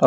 $a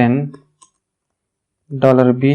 10، $b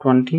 20۔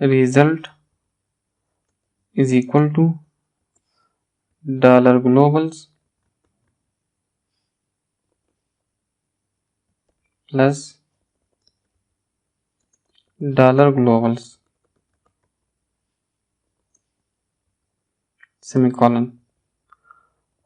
result is equal to $globals plus $globals semicolon،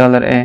$a،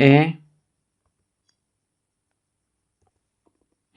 a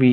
b۔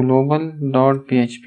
global.php،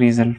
$result،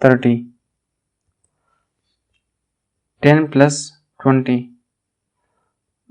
30، 10 + 20۔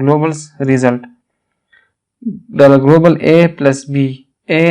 $globals result، $global a + b، a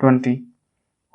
20،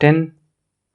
10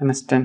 -10۔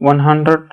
100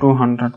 200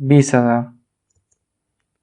20,000۔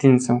$300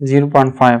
0.5۔